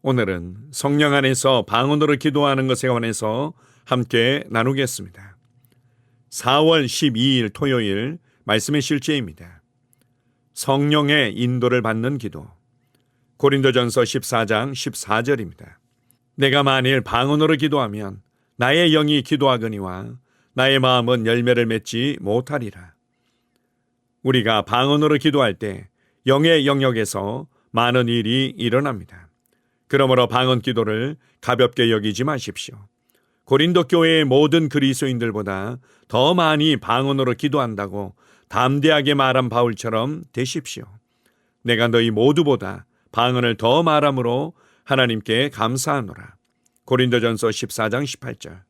오늘은 성령 안에서 방언으로 기도하는 것에 관해서 함께 나누겠습니다. 4월 12일 토요일 말씀의 실제입니다. 성령의 인도를 받는 기도. 고린도전서 14장 14절입니다. 내가 만일 방언으로 기도하면 나의 영이 기도하거니와 나의 마음은 열매를 맺지 못하리라. 우리가 방언으로 기도할 때 영의 영역에서 많은 일이 일어납니다. 그러므로 방언 기도를 가볍게 여기지 마십시오. 고린도 교회의 모든 그리스도인들보다 더 많이 방언으로 기도한다고 담대하게 말한 바울처럼 되십시오. 내가 너희 모두보다 방언을 더 말함으로 하나님께 감사하노라. 고린도전서 14장 18절.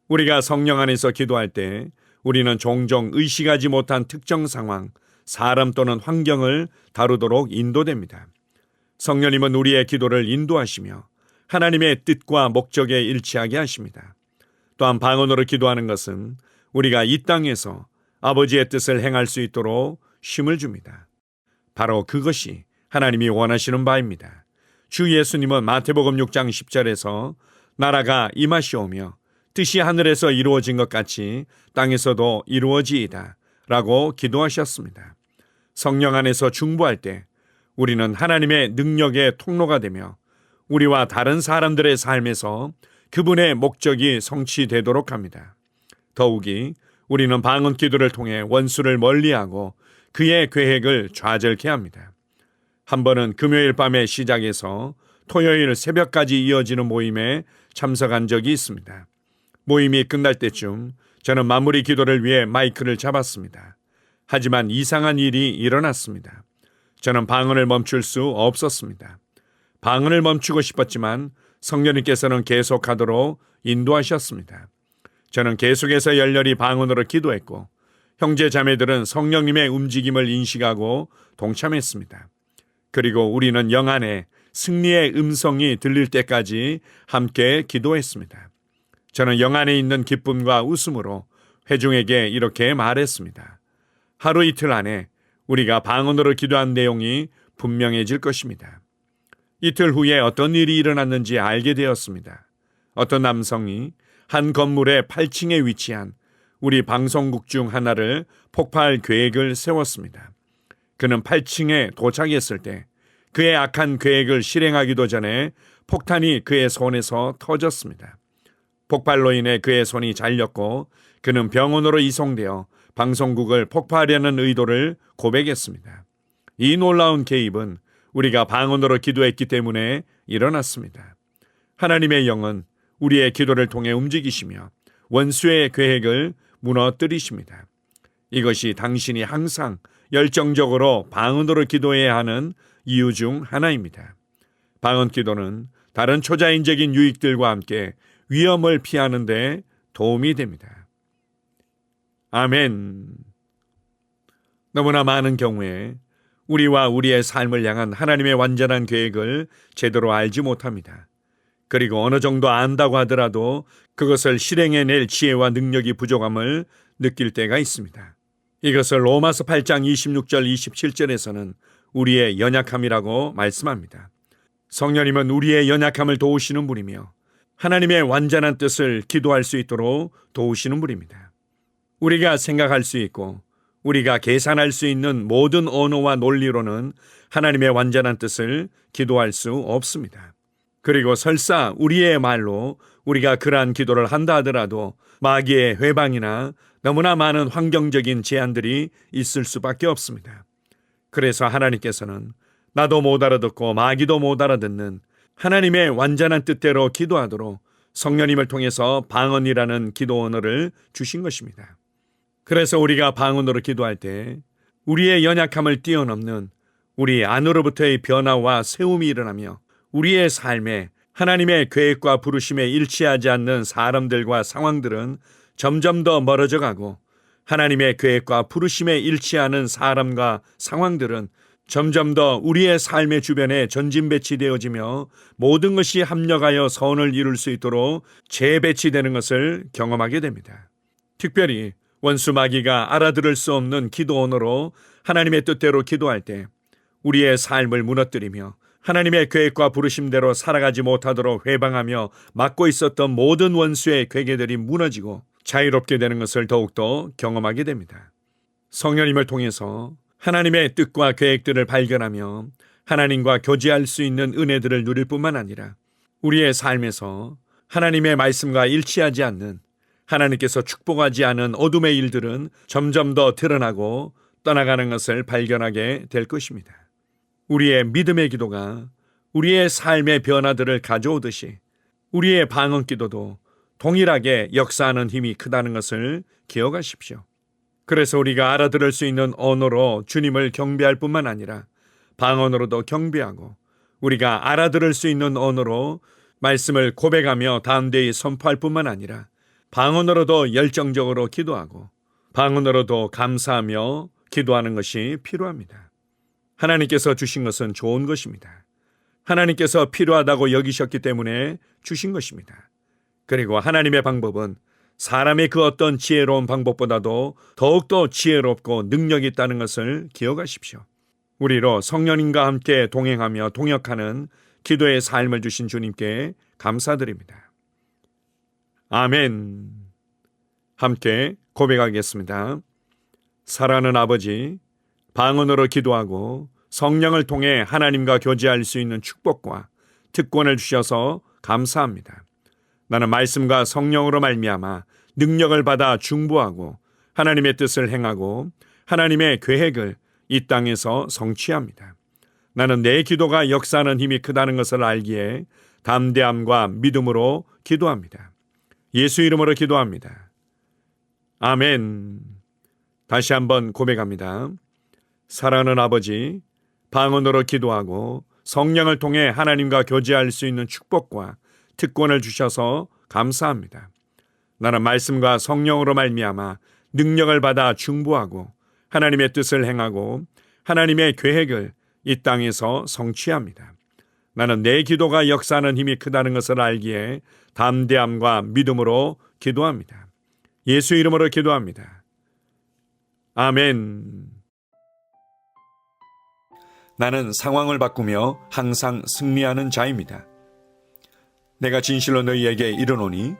우리가 성령 안에서 기도할 때 우리는 종종 의식하지 못한 특정 상황, 사람 또는 환경을 다루도록 인도됩니다. 성령님은 우리의 기도를 인도하시며 하나님의 뜻과 목적에 일치하게 하십니다. 또한 방언으로 기도하는 것은 우리가 이 땅에서 아버지의 뜻을 행할 수 있도록 힘을 줍니다. 바로 그것이 하나님이 원하시는 바입니다. 주 예수님은 마태복음 6장 10절에서 나라가 임하시오며 뜻이 하늘에서 이루어진 것 같이 땅에서도 이루어지이다 라고 기도하셨습니다. 성령 안에서 중보할 때 우리는 하나님의 능력의 통로가 되며 우리와 다른 사람들의 삶에서 그분의 목적이 성취되도록 합니다. 더욱이 우리는 방언 기도를 통해 원수를 멀리하고 그의 계획을 좌절케 합니다. 한 번은 금요일 밤에 시작해서 토요일 새벽까지 이어지는 모임에 참석한 적이 있습니다. 모임이 끝날 때쯤 저는 마무리 기도를 위해 마이크를 잡았습니다. 하지만 이상한 일이 일어났습니다. 저는 방언을 멈출 수 없었습니다. 방언을 멈추고 싶었지만 성령님께서는 계속하도록 인도하셨습니다. 저는 계속해서 열렬히 방언으로 기도했고 형제 자매들은 성령님의 움직임을 인식하고 동참했습니다. 그리고 우리는 영 안에 승리의 음성이 들릴 때까지 함께 기도했습니다. 저는 영 안에 있는 기쁨과 웃음으로 회중에게 이렇게 말했습니다. 하루 이틀 안에 우리가 방언으로 기도한 내용이 분명해질 것입니다. 이틀 후에 어떤 일이 일어났는지 알게 되었습니다. 어떤 남성이 한 건물의 8층에 위치한 우리 방송국 중 하나를 폭파할 계획을 세웠습니다. 그는 8층에 도착했을 때 그의 악한 계획을 실행하기도 전에 폭탄이 그의 손에서 터졌습니다. 폭발로 인해 그의 손이 잘렸고 그는 병원으로 이송되어 방송국을 폭파하려는 의도를 고백했습니다. 이 놀라운 개입은 우리가 방언으로 기도했기 때문에 일어났습니다. 하나님의 영은 우리의 기도를 통해 움직이시며 원수의 계획을 무너뜨리십니다. 이것이 당신이 항상 열정적으로 방언으로 기도해야 하는 이유 중 하나입니다. 방언 기도는 다른 초자연적인 유익들과 함께 위험을 피하는 데 도움이 됩니다. 아멘. 너무나 많은 경우에 우리와 우리의 삶을 향한 하나님의 완전한 계획을 제대로 알지 못합니다. 그리고 어느 정도 안다고 하더라도 그것을 실행해낼 지혜와 능력이 부족함을 느낄 때가 있습니다. 이것을 로마서 8장 26절 27절에서는 우리의 연약함이라고 말씀합니다. 성령님은 우리의 연약함을 도우시는 분이며 하나님의 완전한 뜻을 기도할 수 있도록 도우시는 분입니다. 우리가 생각할 수 있고 우리가 계산할 수 있는 모든 언어와 논리로는 하나님의 완전한 뜻을 기도할 수 없습니다. 그리고 설사 우리의 말로 우리가 그러한 기도를 한다 하더라도 마귀의 회방이나 너무나 많은 환경적인 제한들이 있을 수밖에 없습니다. 그래서 하나님께서는 나도 못 알아듣고 마귀도 못 알아듣는 하나님의 완전한 뜻대로 기도하도록 성령님을 통해서 방언이라는 기도 언어를 주신 것입니다. 그래서 우리가 방언으로 기도할 때 우리의 연약함을 뛰어넘는 우리 안으로부터의 변화와 세움이 일어나며 우리의 삶에 하나님의 계획과 부르심에 일치하지 않는 사람들과 상황들은 점점 더 멀어져 가고 하나님의 계획과 부르심에 일치하는 사람과 상황들은 점점 더 우리의 삶의 주변에 전진 배치되어지며 모든 것이 합력하여 선을 이룰 수 있도록 재배치되는 것을 경험하게 됩니다. 특별히 원수 마귀가 알아들을 수 없는 기도 언어로 하나님의 뜻대로 기도할 때 우리의 삶을 무너뜨리며 하나님의 계획과 부르심대로 살아가지 못하도록 회방하며 막고 있었던 모든 원수의 괴계들이 무너지고 자유롭게 되는 것을 더욱더 경험하게 됩니다. 성령님을 통해서 하나님의 뜻과 계획들을 발견하며 하나님과 교제할 수 있는 은혜들을 누릴 뿐만 아니라 우리의 삶에서 하나님의 말씀과 일치하지 않는, 하나님께서 축복하지 않은 어둠의 일들은 점점 더 드러나고 떠나가는 것을 발견하게 될 것입니다. 우리의 믿음의 기도가 우리의 삶의 변화들을 가져오듯이 우리의 방언 기도도 동일하게 역사하는 힘이 크다는 것을 기억하십시오. 그래서 우리가 알아들을 수 있는 언어로 주님을 경배할 뿐만 아니라 방언으로도 경배하고, 우리가 알아들을 수 있는 언어로 말씀을 고백하며 담대히 선포할 뿐만 아니라 방언으로도 열정적으로 기도하고 방언으로도 감사하며 기도하는 것이 필요합니다. 하나님께서 주신 것은 좋은 것입니다. 하나님께서 필요하다고 여기셨기 때문에 주신 것입니다. 그리고 하나님의 방법은 사람의 그 어떤 지혜로운 방법보다도 더욱더 지혜롭고 능력이 있다는 것을 기억하십시오. 우리로 성령님과 함께 동행하며 동역하는 기도의 삶을 주신 주님께 감사드립니다. 아멘. 함께 고백하겠습니다. 사랑하는 아버지, 방언으로 기도하고 성령을 통해 하나님과 교제할 수 있는 축복과 특권을 주셔서 감사합니다. 나는 말씀과 성령으로 말미암아 능력을 받아 중보하고 하나님의 뜻을 행하고 하나님의 계획을 이 땅에서 성취합니다. 나는 내 기도가 역사하는 힘이 크다는 것을 알기에 담대함과 믿음으로 기도합니다. 예수 이름으로 기도합니다. 아멘. 다시 한번 고백합니다. 사랑하는 아버지, 방언으로 기도하고 성령을 통해 하나님과 교제할 수 있는 축복과 특권을 주셔서 감사합니다. 나는 말씀과 성령으로 말미암아 능력을 받아 중보하고 하나님의 뜻을 행하고 하나님의 계획을 이 땅에서 성취합니다. 나는 내 기도가 역사하는 힘이 크다는 것을 알기에 담대함과 믿음으로 기도합니다. 예수 이름으로 기도합니다. 아멘. 나는 상황을 바꾸며 항상 승리하는 자입니다. 내가 진실로 너희에게 이르노니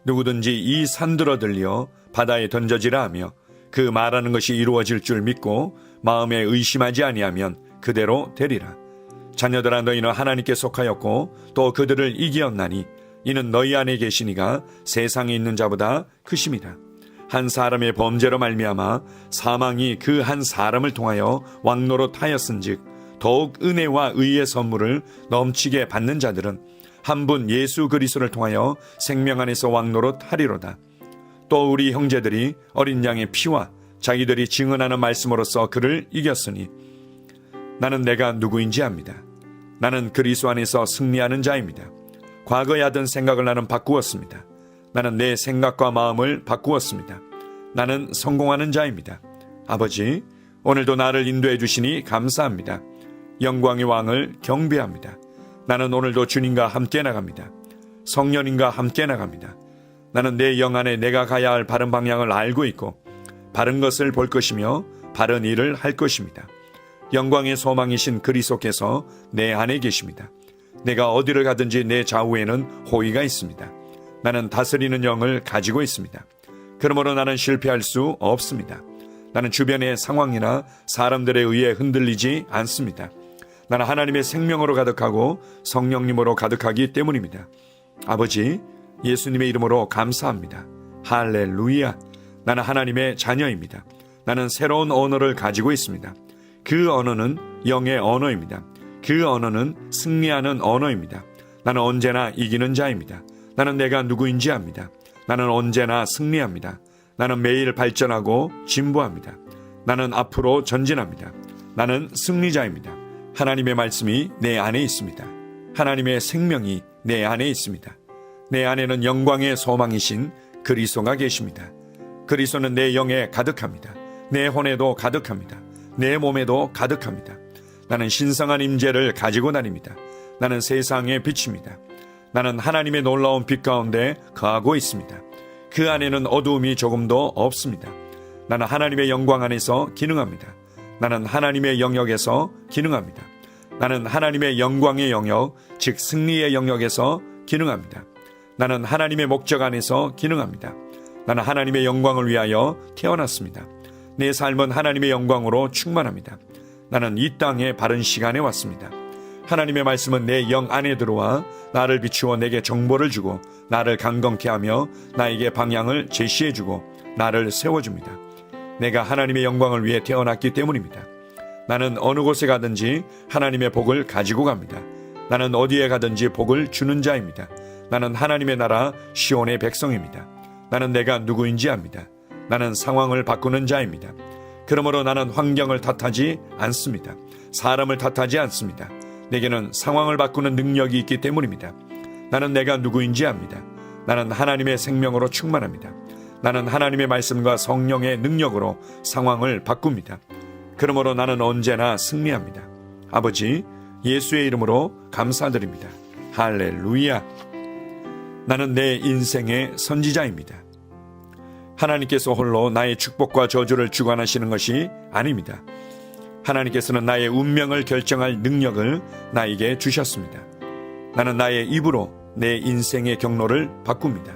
누구든지 이 산들어 들려 바다에 던져지라 하며 그 말하는 것이 이루어질 줄 믿고 마음에 의심하지 아니하면 그대로 되리라. 자녀들아, 너희는 하나님께 속하였고 또 그들을 이기었나니 이는 너희 안에 계시니가 세상에 있는 자보다 크심이라. 한 사람의 범죄로 말미암아 사망이 그 한 사람을 통하여 왕노릇하였은즉 더욱 은혜와 의의 선물을 넘치게 받는 자들은 한 분 예수 그리스도를 통하여 생명 안에서 왕노릇하리로다. 또 우리 형제들이 어린 양의 피와 자기들이 증언하는 말씀으로써 그를 이겼으니 나는 내가 누구인지 압니다. 나는 그리스도 안에서 승리하는 자입니다. 과거에 하던 생각을 나는 바꾸었습니다. 나는 내 생각과 마음을 바꾸었습니다. 나는 성공하는 자입니다. 아버지, 오늘도 나를 인도해 주시니 감사합니다. 영광의 왕을 경배합니다. 나는 오늘도 주님과 함께 나갑니다. 성령님과 함께 나갑니다. 나는 내 영 안에 내가 가야 할 바른 방향을 알고 있고 바른 것을 볼 것이며 바른 일을 할 것입니다. 영광의 소망이신 그리스도께서 내 안에 계십니다. 내가 어디를 가든지 내 좌우에는 호의가 있습니다. 나는 다스리는 영을 가지고 있습니다. 그러므로 나는 실패할 수 없습니다. 나는 주변의 상황이나 사람들에 의해 흔들리지 않습니다. 나는 하나님의 생명으로 가득하고 성령님으로 가득하기 때문입니다. 아버지, 예수님의 이름으로 감사합니다. 할렐루야. 나는 하나님의 자녀입니다. 나는 새로운 언어를 가지고 있습니다. 그 언어는 영의 언어입니다. 그 언어는 승리하는 언어입니다. 나는 언제나 이기는 자입니다. 나는 내가 누구인지 압니다. 나는 언제나 승리합니다. 나는 매일 발전하고 진보합니다. 나는 앞으로 전진합니다. 나는 승리자입니다. 하나님의 말씀이 내 안에 있습니다. 하나님의 생명이 내 안에 있습니다. 내 안에는 영광의 소망이신 그리스도가 계십니다. 그리스도는 내 영에 가득합니다. 내 혼에도 가득합니다. 내 몸에도 가득합니다. 나는 신성한 임재를 가지고 다닙니다. 나는 세상의 빛입니다. 나는 하나님의 놀라운 빛 가운데 거하고 있습니다. 그 안에는 어두움이 조금도 없습니다. 나는 하나님의 영광 안에서 기능합니다. 나는 하나님의 영역에서 기능합니다. 나는 하나님의 영광의 영역, 즉 승리의 영역에서 기능합니다. 나는 하나님의 목적 안에서 기능합니다. 나는 하나님의 영광을 위하여 태어났습니다. 내 삶은 하나님의 영광으로 충만합니다. 나는 이 땅에 바른 시간에 왔습니다. 하나님의 말씀은 내 영 안에 들어와 나를 비추어 내게 정보를 주고 나를 강건케 하며 나에게 방향을 제시해주고 나를 세워줍니다. 내가 하나님의 영광을 위해 태어났기 때문입니다. 나는 어느 곳에 가든지 하나님의 복을 가지고 갑니다. 나는 어디에 가든지 복을 주는 자입니다. 나는 하나님의 나라 시온의 백성입니다. 나는 내가 누구인지 압니다. 나는 상황을 바꾸는 자입니다. 그러므로 나는 환경을 탓하지 않습니다. 사람을 탓하지 않습니다. 내게는 상황을 바꾸는 능력이 있기 때문입니다. 나는 내가 누구인지 압니다. 나는 하나님의 생명으로 충만합니다. 나는 하나님의 말씀과 성령의 능력으로 상황을 바꿉니다. 그러므로 나는 언제나 승리합니다. 아버지, 예수의 이름으로 감사드립니다. 할렐루야. 나는 내 인생의 선지자입니다. 하나님께서 홀로 나의 축복과 저주를 주관하시는 것이 아닙니다. 하나님께서는 나의 운명을 결정할 능력을 나에게 주셨습니다. 나는 나의 입으로 내 인생의 경로를 바꿉니다.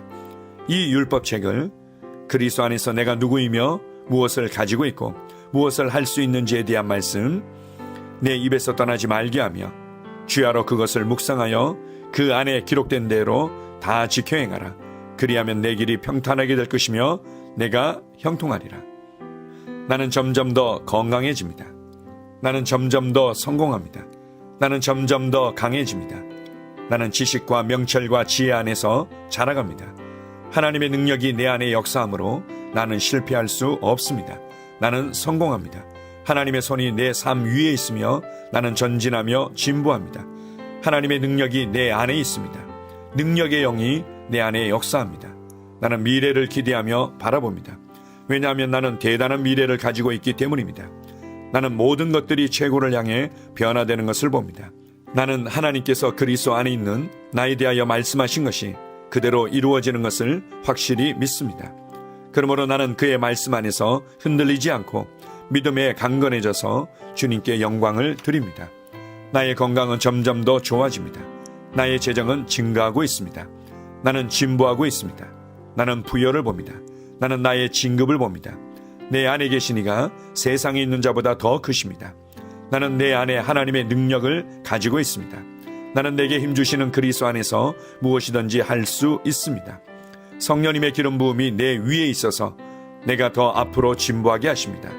이 율법책을 그리스도 안에서 내가 누구이며 무엇을 가지고 있고 무엇을 할 수 있는지에 대한 말씀 내 입에서 떠나지 말게 하며 주야로 그것을 묵상하여 그 안에 기록된 대로 다 지켜 행하라. 그리하면 내 길이 평탄하게 될 것이며 내가 형통하리라. 나는 점점 더 건강해집니다. 나는 점점 더 성공합니다. 나는 점점 더 강해집니다. 나는 지식과 명철과 지혜 안에서 자라갑니다. 하나님의 능력이 내 안에 역사하므로 나는 실패할 수 없습니다. 나는 성공합니다. 하나님의 손이 내 삶 위에 있으며 나는 전진하며 진보합니다. 하나님의 능력이 내 안에 있습니다. 능력의 영이 내 안에 역사합니다. 나는 미래를 기대하며 바라봅니다. 왜냐하면 나는 대단한 미래를 가지고 있기 때문입니다. 나는 모든 것들이 최고를 향해 변화되는 것을 봅니다. 나는 하나님께서 그리스도 안에 있는 나에 대하여 말씀하신 것이 그대로 이루어지는 것을 확실히 믿습니다. 그러므로 나는 그의 말씀 안에서 흔들리지 않고 믿음에 강건해져서 주님께 영광을 드립니다. 나의 건강은 점점 더 좋아집니다. 나의 재정은 증가하고 있습니다. 나는 진보하고 있습니다. 나는 부여를 봅니다. 나는 나의 진급을 봅니다. 내 안에 계신 이가 세상에 있는 자보다 더 크십니다. 나는 내 안에 하나님의 능력을 가지고 있습니다. 나는 내게 힘주시는 그리스도 안에서 무엇이든지 할 수 있습니다. 성령님의 기름 부음이 내 위에 있어서 내가 더 앞으로 진보하게 하십니다.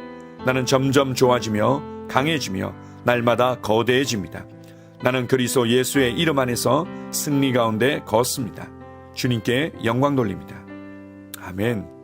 나는 점점 좋아지며 강해지며 날마다 거대해집니다. 나는 그리스도 예수의 이름 안에서 승리 가운데 걷습니다. 주님께 영광 돌립니다. 아멘.